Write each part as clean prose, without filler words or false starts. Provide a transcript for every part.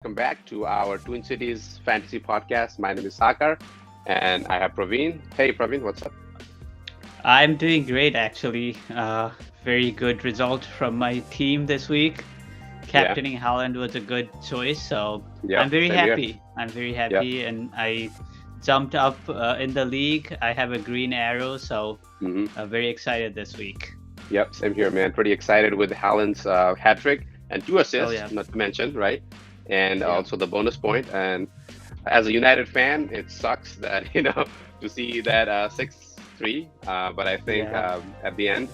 welcome back to our Twin Cities Fantasy Podcast. My name is Sakar, and I have Praveen. Hey, Praveen, what's up? I'm doing great actually. Very good result from my team this week. Yeah, Captaining Haaland was a good choice, so yeah, I'm very same here. happy. I'm very Yeah, happy, and I jumped up in the league. I have a green arrow, so very excited this week. yep, same here, man. Pretty excited with Haaland's hat trick and two Oh assists, yeah, not to mention, right? And yeah, also the bonus point. And as a United fan, it sucks that to see that 6-3. But I think yeah. at the end,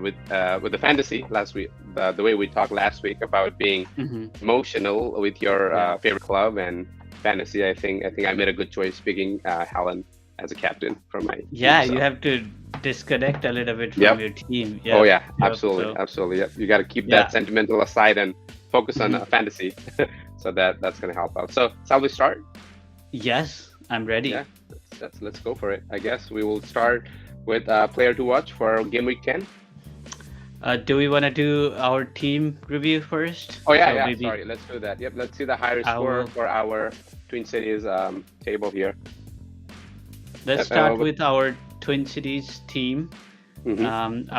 with the fantasy last week, the way we talked last week about being hmm emotional with your Yeah, favorite club and fantasy, I think I made a good choice picking Haaland as a captain for my team. yeah. You So, have to disconnect a little bit from yep. your team. Oh Yep, yeah, yep. absolutely, So absolutely. Yep. You got to keep that yeah. sentimental aside and focus on hmm fantasy. So that's gonna help out. So shall we start? Yes, I'm ready. Yeah, let's go for it. I guess we will start with player to watch for game week 10. Do we want to do our team review first? Oh yeah, So yeah. maybe Sorry, let's do that. Yep, let's see the higher I score will. for our Twin Cities table here. Let's Yep, start with our Twin Cities team. mm-hmm,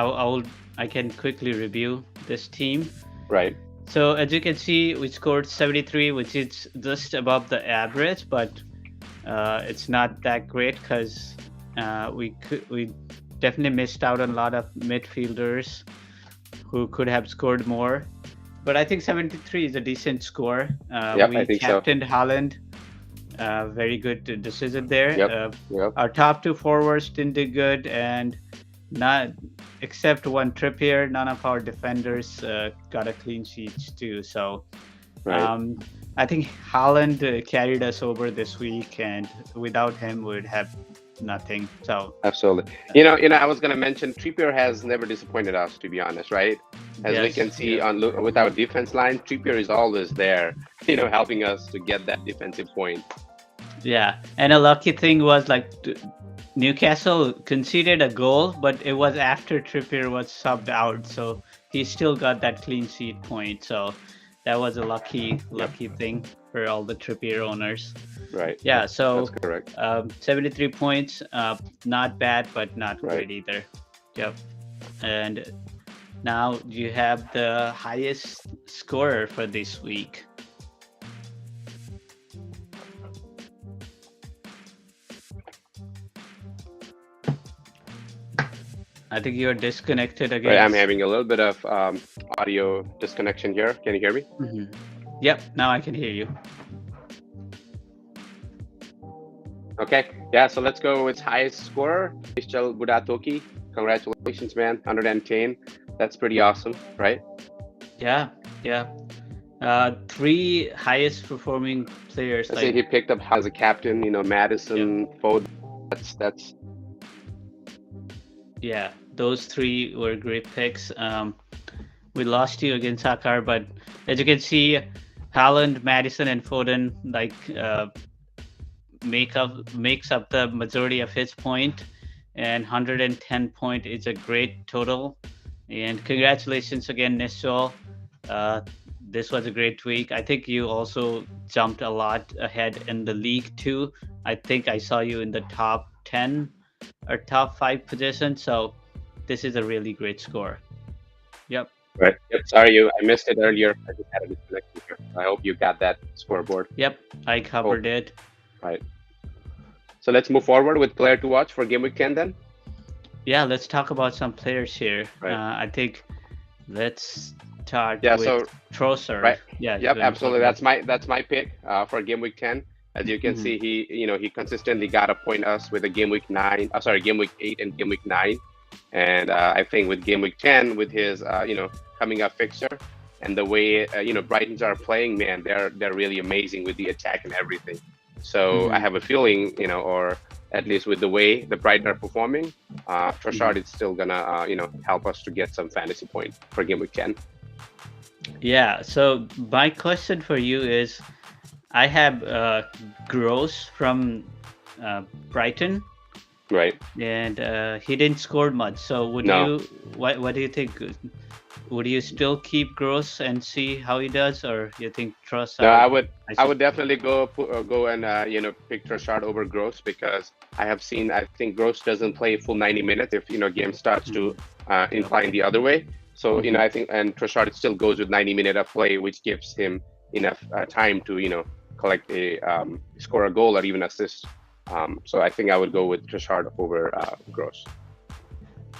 I can quickly review this team. right. So as you can see, we scored 73, which is just above the average, but it's not that great because we definitely missed out on a lot of midfielders who could have scored more. But I think 73 is a decent score. Yep, I We think so. captained Haaland. Very good decision there. Yep, yep. Our top two forwards didn't do good, and not except one Trippier, none of our defenders got a clean sheet too. So Right. um, I think Haaland carried us over this week, and without him, we would have nothing. So Absolutely. I was gonna mention Trippier has never disappointed us, to be honest, right? As we can yes, see yeah, with our defense line, Trippier is always there, helping us to get that defensive point. yeah. And a lucky thing was like Newcastle conceded a goal, but it was after Trippier was subbed out, so he still got that clean sheet point. So that was a Yep. lucky thing for all the Trippier owners. Right. Yeah, That's so correct. 73 points, not bad, but not Right. great either. Yep. And now you have the highest scorer for this week. I think you're disconnected Right. again. I'm having a little bit of audio disconnection here. Can you hear me? Mhm. Yep, now I can hear you. Okay. Yeah. So let's go with highest scorer, Michel Budatoki. Congratulations, man. 110. That's pretty awesome, right? Yeah, yeah. Three highest performing players, I say like he picked up as a captain. yep, Madison, Foden. That's yeah. Those three were great picks. We lost you against Sakar, but as you can see, Haaland, Madison, and Foden makes up the majority of his point, and 110 point is a great total. And congratulations again, Nishol. Uh, this was a great week. I think you also jumped a lot ahead in the league too. I think I saw you in the top 10 or top 5 position. So this is a really great score. Yep. right. Yep. Sorry, I missed it earlier. I just had a disconnection here. I hope you got that scoreboard. Yep. I Oh, covered it. right. So let's move forward with player to watch for game week 10 then. Yeah. Let's talk about some players here. Right. I think let's start Yeah. with So Trossard. right. Yeah. Yep. You want to talk Absolutely. about? That's my pick for game week 10. As you can Mhm. see, he consistently got a point us with a game week 9. Sorry, game week 8 and game week 9. And I think with game week 10, with his coming up fixture and the way Brightons are playing, man, they're really amazing with the attack and everything. So I Mhm. have a feeling, or at least with the way the Brighton are performing, Trossard Mhm. is still gonna help us to get some fantasy point for game week 10. Yeah. So my question for you is, I have Gross from Brighton, Right. and he didn't score much. So would No. you? What do you think? Would you still keep Gross and see how he does, or you think No, Trossard? I I should. would definitely go and pick Trossard over Gross because I have seen I think Gross doesn't play full 90 minutes if game starts to Mhm. Yep. incline the other way. So Mhm. I think and Trossard still goes with 90 minutes of play, which gives him enough time to collect a score a goal or even assist. So I think I would go with Trossard over Gross.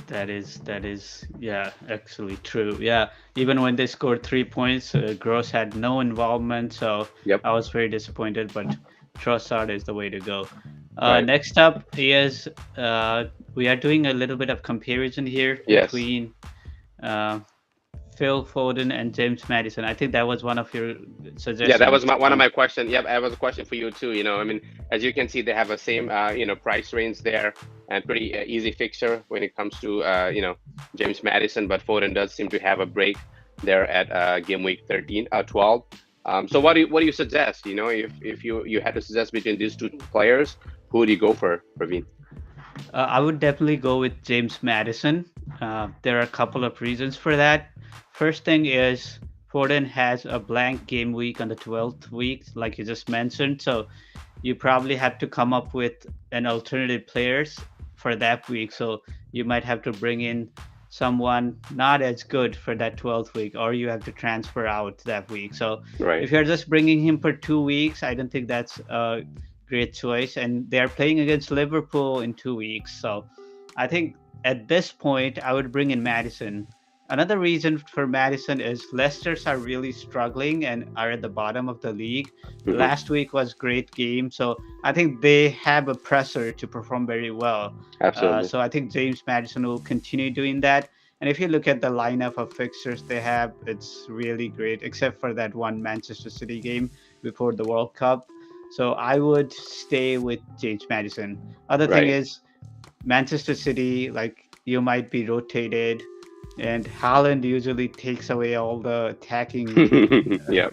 That is yeah, actually true. Yeah, even when they scored 3 points, Gross had no involvement, so Yep. I was very disappointed. But Trossard is the way to go. Right. Next up is we are doing a little bit of comparison here Yes. between uh, Phil Foden and James Madison. I think that was one of your Yeah, that suggestions. was one of my questions. Yep, that was a question for you too. I mean, as you can see, they have the same, price range there and pretty easy fixture when it comes to, James Madison. But Foden does seem to have a break there at game week 13, 12. So what do you suggest? If you had to suggest between these two players, who would you go for, Praveen? I would definitely go with James Madison. There are a couple of reasons for that. First thing is Foden has a blank game week on the 12th week, like you just mentioned. So you probably have to come up with an alternative players for that week. So you might have to bring in someone not as good for that 12th week, or you have to transfer out that week. So Right. if you're just bringing him for 2 weeks, I don't think that's a great choice. And they're playing against Liverpool in 2 weeks. So I think at this point, I would bring in Madison. Another reason for Madison is Leicester's are really struggling and are at the bottom of the league. Hmm. Last week was great game, so I think they have a pressure to perform very well. Absolutely. So I think James Madison will continue doing that. And if you look at the lineup of fixtures they have, it's really great, except for that one Manchester City game before the World Cup. So I would stay with James Madison. Other thing Right. is Manchester City, like you might be rotated, and Haaland usually takes away all the uh, Yeah.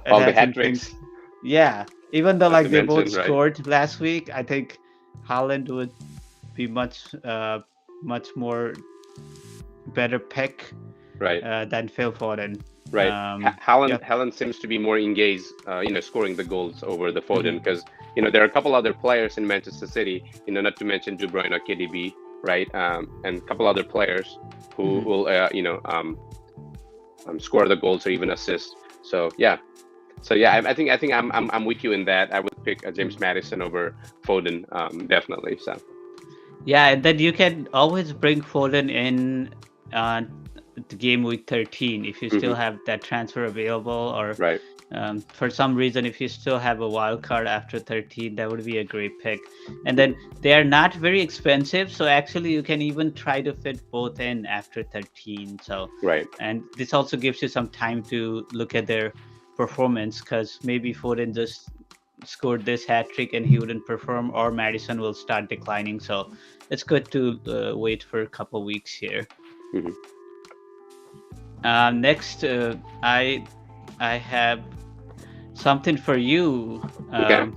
All the hat attacking things. tricks, Yeah, even though not to like they both mention, right? scored last week, I think Haaland would be much more better pick Right. than Phil Foden. Right. Yeah. Haaland seems to be more engaged, scoring the goals over the Foden Mhm. because, there are a couple other players in Manchester City, not to mention De Bruyne or KDB, right? And a couple other players who Mhm. will, score the goals or even assist. So yeah. So yeah, I think I'm with you in that. I would pick James Mhm. Madison over Foden, definitely. So Yeah, and then you can always bring Foden in uh, the game week 13 if you still hmm. have that transfer available, or Right. for some reason if you still have a wild card after 13, that would be a great pick. And then they are not very expensive, so actually you can even try to fit both in after 13. So, Right. and this also gives you some time to look at their performance because maybe Foden just scored this hat trick and he wouldn't perform, or Madison will start declining. So it's good to wait for a couple weeks here. Hmm. Next, I have something for you. Okay.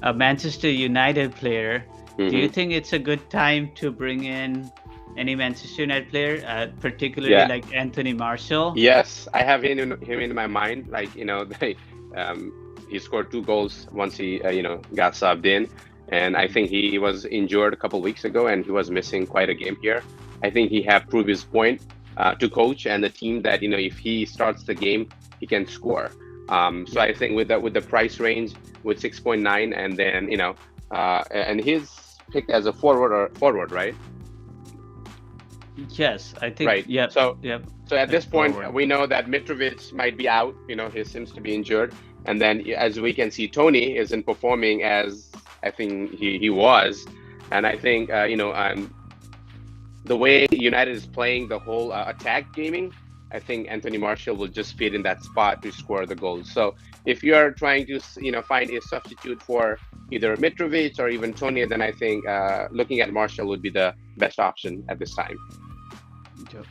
A Manchester United player. Do you Hmm. think it's a good time to bring in any Manchester United player, particularly Yeah. like Anthony Martial? Yes, I have him in my mind. Like, um, he scored two goals once he got subbed in, and I think he was injured a couple weeks ago, and he was missing quite a game here. I think he have proved his point to coach and the team that if he starts the game, he can score. So Yep. I think with the price range with 6.9, and then and his picked as a forward, right? Yes, I think. Right. Yep. So Yep. so at It's this point, forward. we know that Mitrovic might be out. He seems to be injured, and then as we can see, Tony isn't performing as I think he was, and I think the way United is playing the whole attack gaming, I think Anthony Martial will just fit in that spot to score the goals. So if you are trying to find a substitute for either Mitrovic or even Tony, then I think looking at Martial would be the best option at this time. Yep.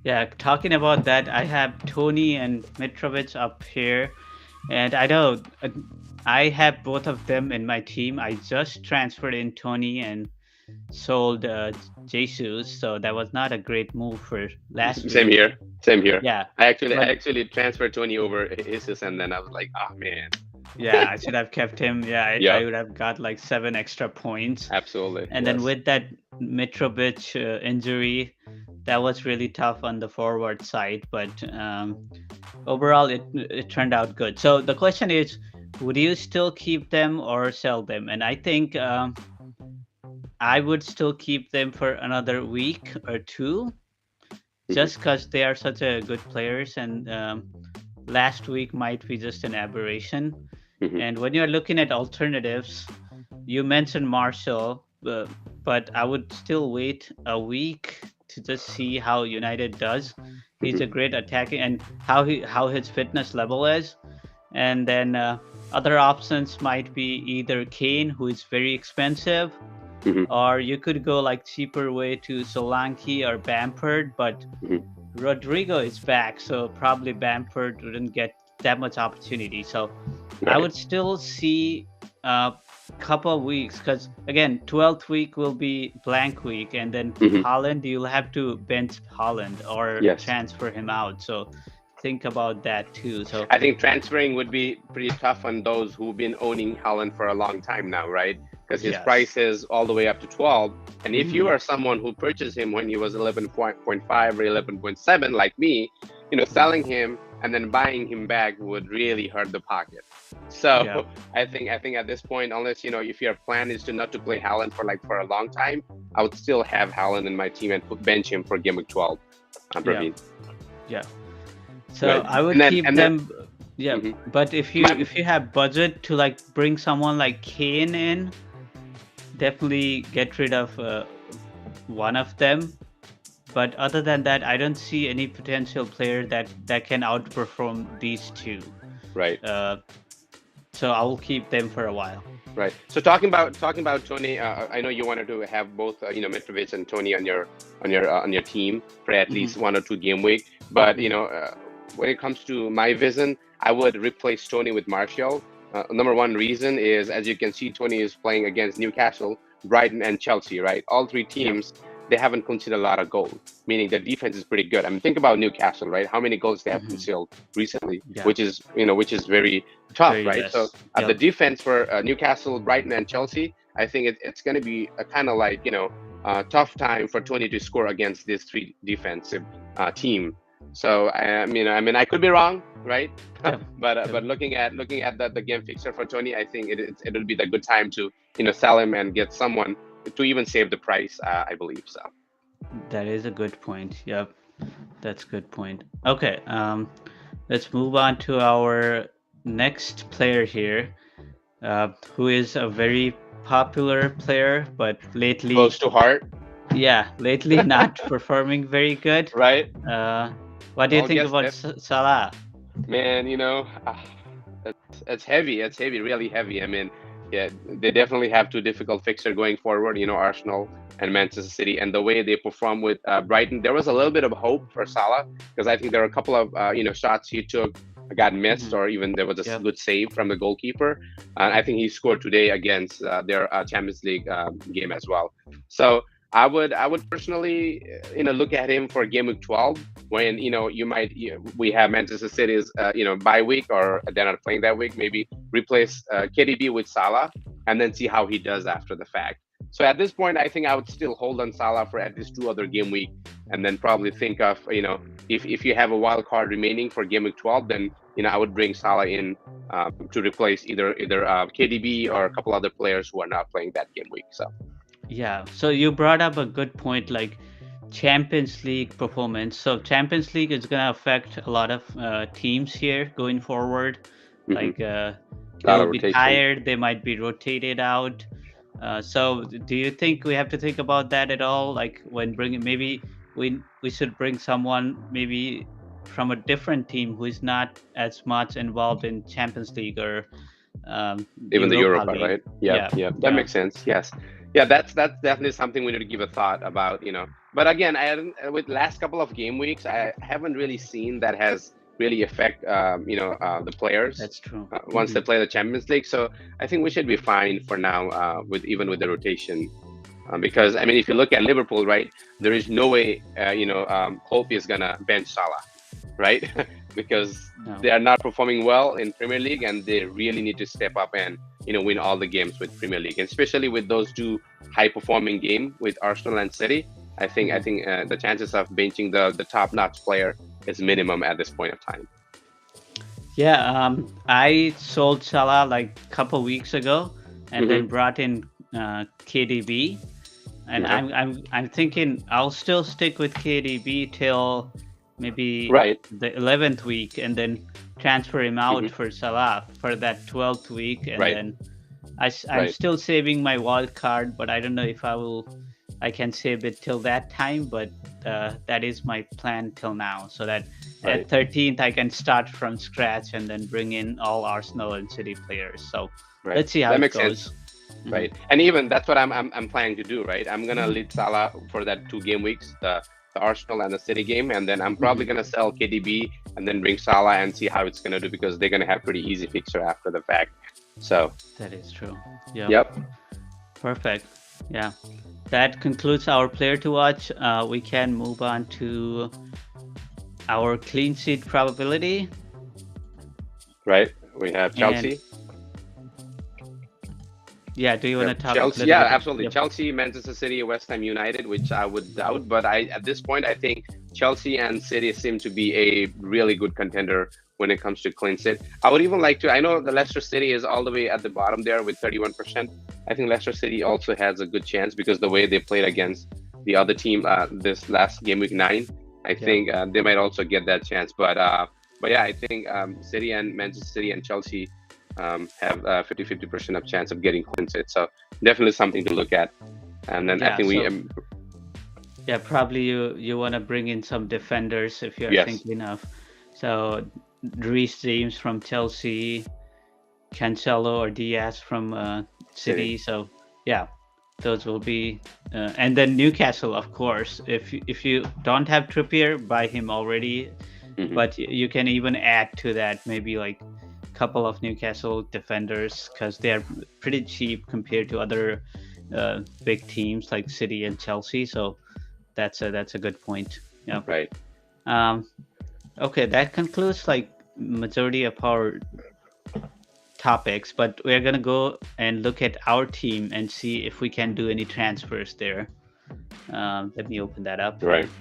Yeah, talking about that, I have Tony and Mitrovic up here, and I know I have both of them in my team. I just transferred in Tony and sold Jesus, so that was not a great move for last Same week. here. Same here. Yeah, I but actually transferred Tony over Isis, and then I was like, oh man. yeah, I should have kept him. Yeah, I Yep. would have got like 7 extra points. Absolutely. And then Yes. with that Mitrovic injury, that was really tough on the forward side. But overall, it turned out good. So the question is, would you still keep them or sell them? And I think I would still keep them for another week or two, Hmm. just because they are such a good players. And last week might be just an aberration. Hmm. And when you're looking at alternatives, you mentioned Marshall, but I would still wait a week to just see how United does. He's a Hmm. great attacking and how his fitness level is, and then other options might be either Kane, who is very expensive, Hmm. or you could go like cheaper way to Solanke or Bamford, but Hmm. Rodrigo is back, so probably Bamford wouldn't get that much opportunity. So I Right. would still see a couple of weeks because again, 12th week will be blank week, and then Hmm. Holland, you'll have to bench Holland or Yes. transfer him out. So think about that too. So I think transferring would be pretty tough on those who've been owning Haaland for a long time now, right? Because his yes. price is all the way up to 12. And if you Hmm. are someone who purchased him when he was 11.5 or 11.7, like me, selling him and then buying him back would really hurt the pocket. Yeah. So I think at this point, unless if your plan is to not to play Haaland for a long time, I would still have Haaland in my team and bench him for game week 12. Yeah. Praveen. Yeah. So Right. I And would then keep and then them. Yeah, mhm. but if you My, if you have budget to like bring someone like Kane in, definitely get rid of one of them. But other than that, I don't see any potential player that can outperform these two. right. Uh, so I will keep them for a while. Right. So talking about Tony, I know you wanted to have both Mitrovic and Tony on your team for at Hmm. least 1 or 2 game week. But Hmm. when it comes to my vision, I would replace Tony with Martial. Number one reason is, as you can see, Tony is playing against Newcastle, Brighton, and Chelsea. Right, all three Yep. teams, they haven't conceded a lot of goals, meaning the defense is pretty good. I mean, think about Newcastle, right? How many goals they have Hmm. conceded recently, Yeah. which is very tough, Very right? So less. the Yep. defense for Newcastle, Brighton, and Chelsea, I think it's going to be a kind of like tough time for Tony to score against this three defensive team. So I mean, I could be wrong, right? Yep. but Yep. looking at the game fixer for Tony, I think it'll be the good time to sell him and get someone to even save the price. I believe so. That is a good point. Yep. That's a good point. Okay. Let's move on to our next player here, who is a very popular player, but lately, Close to heart, yeah, lately not performing very good. right? Uh, what do you Well, think guess about that, Salah? man. It's heavy. It's heavy, really heavy. I mean, yeah, they definitely have two difficult fixture going forward. Arsenal and Manchester City, and the way they perform with Brighton, there was a little bit of hope for Salah because I think there were a couple of shots he took got missed, Hmm. or even there was a Yep. good save from the goalkeeper. And I think he scored today against their Champions League game as well. So I would personally look at him for game week 12 when we have Manchester City's bye week, or they're not playing that week. Maybe replace KDB with Salah and then see how he does after the fact. So at this point, I think I would still hold on Salah for at least 2 other game week, and then probably think of if you have a wild card remaining for game week 12, then I would bring Salah in to replace either KDB or a couple other players who are not playing that game week. So. Yeah. So you brought up a good point, like Champions League performance. So Champions League is gonna affect a lot of teams here going forward. Hmm. Like A they lot will of be rotation. tired. They might be rotated out. So do you think we have to think about that at all? Like when bringing, maybe we should bring someone maybe from a different team who is not as much involved in Champions League or Even the Europa Europa, League. right? Yep, Yeah, yep. That yeah. makes sense. Yes, yeah. That's definitely something we need to give a thought about. But again, with last couple of game weeks, I haven't really seen that has really affect the players That's true. once they play the Champions League. So I think we should be fine for now with even with the rotation. Because I mean, if you look at Liverpool, right, there is no way Klopp is gonna bench Salah, right? Because No. they are not performing well in Premier League, and they really need to step up and win all the games with Premier League, and especially with those two high-performing game with Arsenal and City. I think the chances of benching the top-notch player is minimum at this point of time. Yeah, I sold Salah like a couple weeks ago, and then Hmm. brought in KDB, and Uh-huh. I'm thinking I'll still stick with KDB till maybe Right. the 11th week, and then transfer him out Hmm. for Salah for that 12th week, and Right. then I'm Right. still saving my wild card, but I don't know if I can save it till that time, but that is my plan till now, so that at Right. 13th I can start from scratch and then bring in all Arsenal and City players. So Right. let's see how That it makes sense. goes. Mhm. Right. And even that's what I'm planning to do, right? I'm gonna lead Salah for that 2 game weeks, the Arsenal and the City game, and then I'm probably Mhm. gonna sell KDB and then bring Salah and see how it's gonna do because they're gonna have pretty easy fixture after the fact. So, That is true. Yeah, yep. perfect. Yeah, that concludes our player to watch. We can move on to our clean sheet probability. Right. We have And Chelsea. yeah, do you want to Yep. talk a Chelsea, little yeah, bit? absolutely. Yep. Chelsea, Manchester City, West Ham United, which I would doubt, but at this point I think Chelsea and City seem to be a really good contender when it comes to clean sheet. I would even like to. I know the Leicester City is all the way at the bottom there with 31%. I think Leicester City also has a good chance because the way they played against the other team this last game week 9, I Yeah. think they might also get that chance. But yeah, I think City and Manchester City and Chelsea have 50% of chance of getting clean sheet. So definitely something to look at. And then I Yeah. think we, So yeah, probably you want to bring in some defenders if you're yes, thinking of. So Reece James from Chelsea, Cancelo or Diaz from City. City. So yeah, those will be, and then Newcastle, of course. If you don't have Trippier, buy him already, Hmm. but you can even add to that maybe like a couple of Newcastle defenders because they are pretty cheap compared to other big teams like City and Chelsea. So that's a good point. Yeah. Right. Um, okay, that concludes like majority of our topics, but we're gonna go and look at our team and see if we can do any transfers there. Let me open that up Right. here.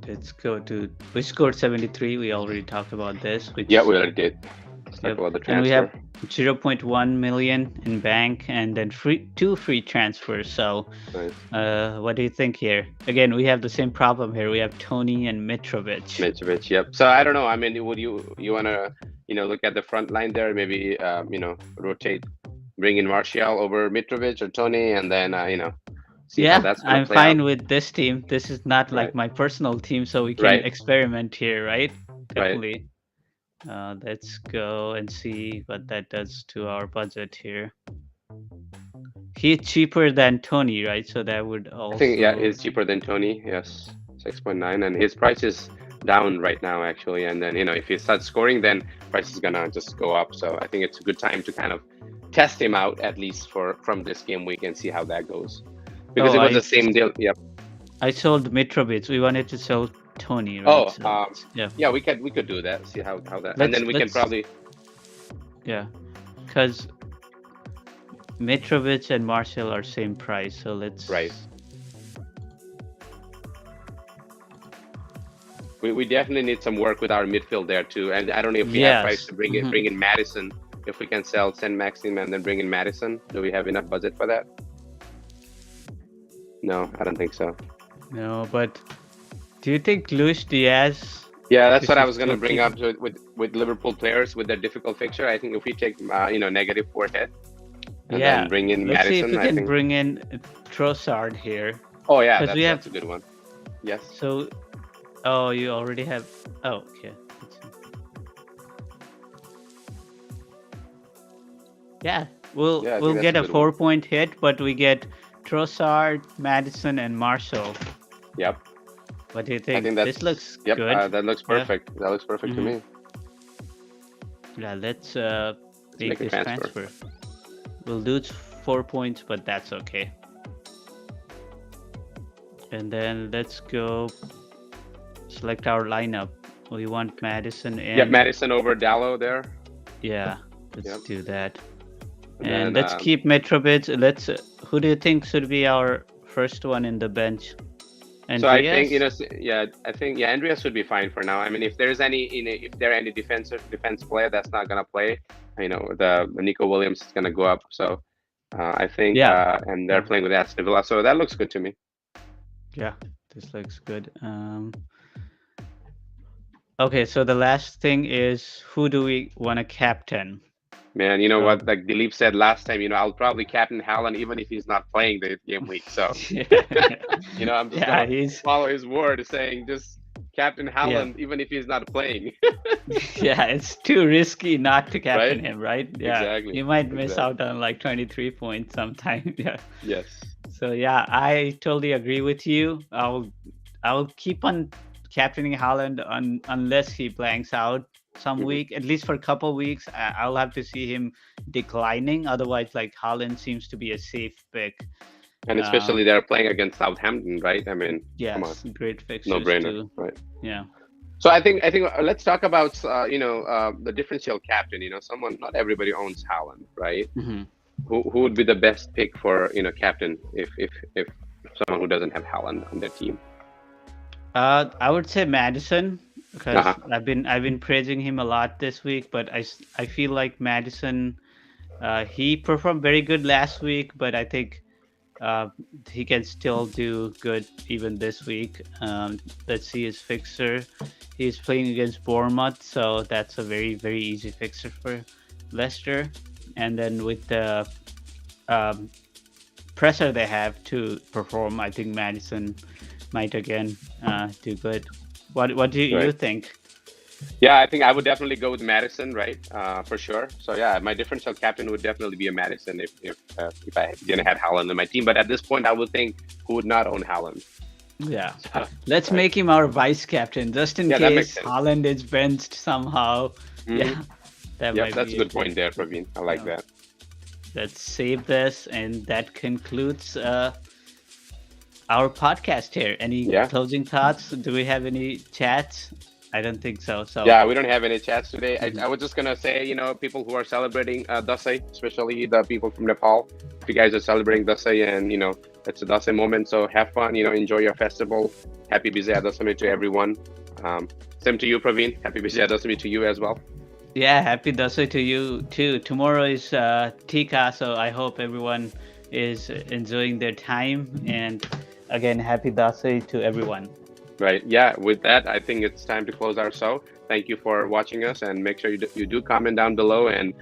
Let's go to, we scored 73. We already talked about this. Which, Yeah, we already did. Let's talk yep. about the And we have transfer. 0.1 million in bank and then two free transfers. So Nice. what do you think here? Again, we have the same problem here. We have Tony and Mitrovic. Mitrovic, yep. So I don't know. I mean, would you wanna look at the front line there? Maybe rotate, bring in Martial over Mitrovic or Tony, and then see how Yeah, that's gonna I'm play out. fine with this team. This is not like Right. my personal team, so we can Right. experiment here, right? Right. Definitely. Let's go and see what that does to our budget here. He's cheaper than Tony, right? So that would I think yeah, also. he's cheaper than Tony. Yes, 6.9, and his price is down right now actually. And then if he starts scoring, then price is gonna just go up. So I think it's a good time to kind of test him out at least from this game week and see how that goes. Because Oh, it was the same deal. Yep. I sold Mitrovic. We wanted to sell Tony, right? Oh, So, yeah. yeah, we could do that. See how that, and Let's then we can probably yeah, because Mitrovic and Martial are same price. So let's. right. We definitely need some work with our midfield there too. And I don't know if we have price Yes. to bring in Madison. If we can sell Saint Maxim and then bring in Madison, do we have enough budget for that? No, I don't think so. No, but do you think Luis Diaz? Yeah, that's This what I is was gonna still bring cheap. up with Liverpool players with their difficult fixture. I think if we take negative 4 hit and Yeah. then bring in Let's see if Madison, we I can think. bring in Trossard here. Oh yeah, 'Cause we have- that's a good one. Yes. So, oh, you already have. Oh, okay. Let's see. Yeah, we'll Yeah, I think we'll that's get a a good one. 4-point hit, but we get Trossard, Madison, and Marshall. Yep. What do you I think? think that's This looks yep. good. That looks Yeah. perfect. That looks perfect to me. Yeah, let's Let's make make a this transfer. We'll lose 4 points, but that's okay. And then let's go select our lineup. We want Madison and Yep, Madison over Dallo there. yeah, let's Yep. do that. And And then, let's keep Metrobids. Let's. Who do you think should be our first one in the bench? So I think Andreas? I think Andreas should be fine for now. I mean, if there's any if there are any defense player that's not gonna play, the Nico Williams is gonna go up. So I think Yeah. and they're Yeah. playing with Aston Villa, so that looks good to me. Yeah, this looks good. Okay, so the last thing is who do we want to captain? Man, you know So what? Like Dilip said last time, I'll probably captain Haaland even if he's not playing the game week. So I'm just yeah, gonna he's follow his word, saying just captain yeah. Haaland even if he's not playing. Yeah, it's too risky not to captain Right? him, right? Yeah. Exactly. You might miss Exactly. out on like 23 points sometime. Yeah. Yes. So yeah, I totally agree with you. I'll keep on captaining Haaland unless he blanks out some Mhm. week, at least for a couple weeks. I'll have to see him declining. Otherwise, like Haaland seems to be a safe pick. And especially they're playing against Southampton, right? I mean, come on, Yes, great fixtures no brainer, too. right? Yeah. So I think let's talk about the differential captain. Someone, not everybody owns Haaland, right? hmm Who would be the best pick for captain if someone who doesn't have Haaland on their team? I would say Madison because Uh-huh. I've been praising him a lot this week, but I feel like Madison he performed very good last week, but I think he can still do good even this week. Let's see his fixture. He's playing against Bournemouth, so that's a very, very easy fixture for Leicester. And then with the um, pressure they have to perform, I think Madison might again do good. What do you Right. think? Yeah, I think I would definitely go with Madison, right? For sure. So yeah, my differential captain would definitely be a Madison if I didn't have Haaland in my team. But at this point, I would think who would not own Haaland. Yeah. So, Let's right. make him our vice captain just in Yeah, that makes case sense. Haaland is benched somehow. Mhm. Yeah. That Yep, might that's be a good point there, Praveen. I like Yeah. that. Let's save this, and that concludes our podcast here. Any Yeah. closing thoughts? Do we have any chats? I don't think so. So Yeah, we don't have any chats today. Mhm. I was just gonna say, people who are celebrating Dasai, especially the people from Nepal. If you guys are celebrating Dasai, and it's a Dasai moment, so have fun. Enjoy your festival. Happy Vijaya Dasami to everyone. Same to you, Praveen. Happy Vijaya Dasami to you as well. yeah, happy Dasai to you too. Tomorrow is Tika, so I hope everyone is enjoying their time. And again, happy Dasai to everyone. Right. Yeah. With that, I think it's time to close our show. Thank you for watching us, and make sure you do comment down below, and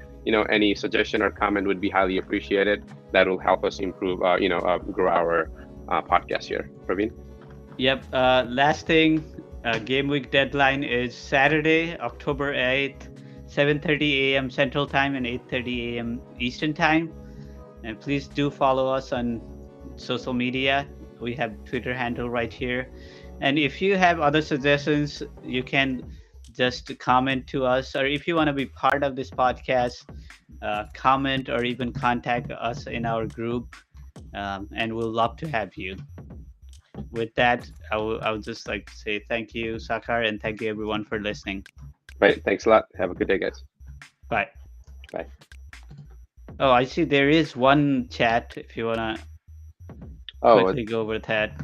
any suggestion or comment would be highly appreciated. That will help us improve, grow our podcast here. Praveen. Yep. Last thing, game week deadline is Saturday, October 8th, 7:30 a.m. Central Time and 8:30 a.m. Eastern Time. And please do follow us on social media. We have Twitter handle right here. And if you have other suggestions, you can just comment to us. Or if you want to be part of this podcast, comment or even contact us in our group. And we'll love to have you. With that, I would just like to say thank you, Sakar, and thank you everyone for listening. Right. Thanks a lot. Have a good day, guys. Bye. Bye. Oh, I see there is one chat if you want to Oh, quickly go over that.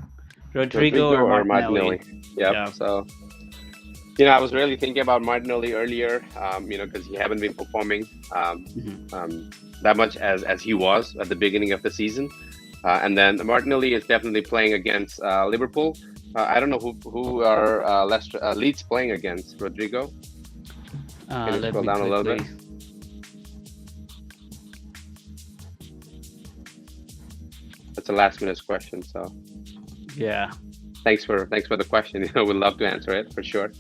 Rodrigo or or Martinelli? Yep. Yeah. So, I was really thinking about Martinelli earlier, because he haven't been performing that much as he was at the beginning of the season. And then Martinelli is definitely playing against Liverpool. I don't know who are Leeds playing against. Rodrigo? Can you Let scroll me down a little quickly. bit? That's a last minute question. So Yeah. thanks for the question. We'd love to answer it for sure.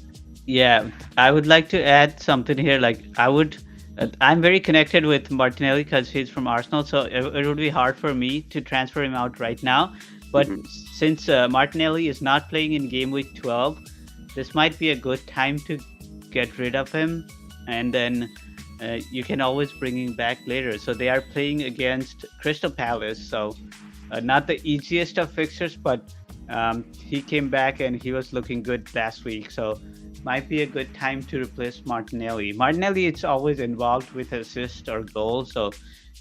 Yeah, I would like to add something here. Like, I'm very connected with Martinelli because he's from Arsenal, so it would be hard for me to transfer him out right now. But Mhm. since Martinelli is not playing in game week 12, this might be a good time to get rid of him, and then you can always bring him back later. So they are playing against Crystal Palace, so not the easiest of fixtures, but he came back and he was looking good last week. So might be a good time to replace Martinelli. Martinelli is always involved with assist or goal, so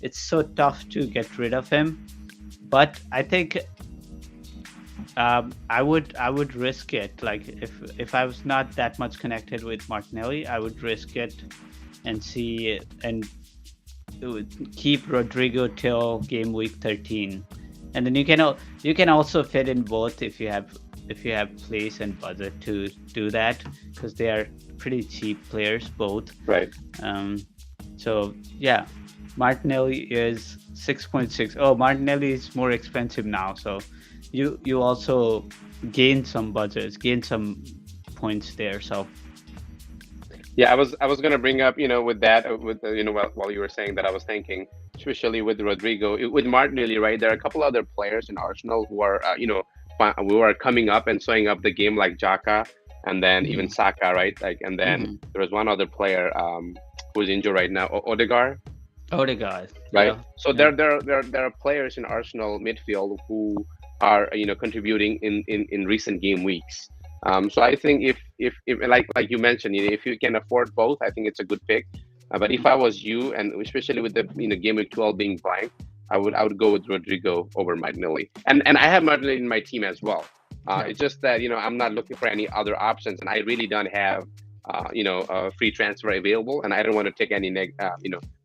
it's so tough to get rid of him. But I think I would risk it. Like if I was not that much connected with Martinelli, I would risk it and see and keep Rodrigo till game week 13, and then you can also fit in both if you have place and budget to do that, because they are pretty cheap players both. Right. Um, so yeah, Martinelli is 6.6. Oh, Martinelli is more expensive now, so you also gain some budgets, gain some points there. So Yeah, I was gonna bring up, with that, with while you were saying that, I was thinking, especially with Rodrigo, with Martinelli, right? There are a couple other players in Arsenal who are, who are coming up and showing up the game, like Xhaka, and then even mhm, Saka, right? Like, and then mhm. there was one other player who's injured right now, Odegaard, Odegaard, right? yeah, So yeah. there are players in Arsenal midfield who are contributing in recent game weeks. So I think if like you mentioned, if you can afford both, I think it's a good pick. But if I was you, and especially with the game week 12 being blank, I would go with Rodrigo over Martinelli, and I have Martinelli in my team as well. Yeah. It's just that I'm not looking for any other options, and I really don't have a free transfer available, and I don't want to take any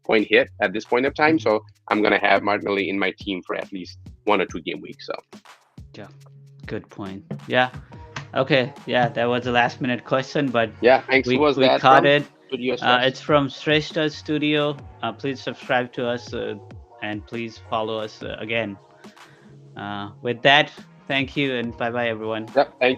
point hit at this point of time. Mhm. So I'm gonna have Martinelli in my team for at least 1 or 2 game weeks. So Yeah, good point. Yeah. Okay. Yeah, that was a last minute question, but yeah, thanks. Who was we that caught from? it. Studio Stress. It's from Shrestha Studio. Please subscribe to us and please follow us again. With that, thank you and bye bye, everyone. Yep. Thank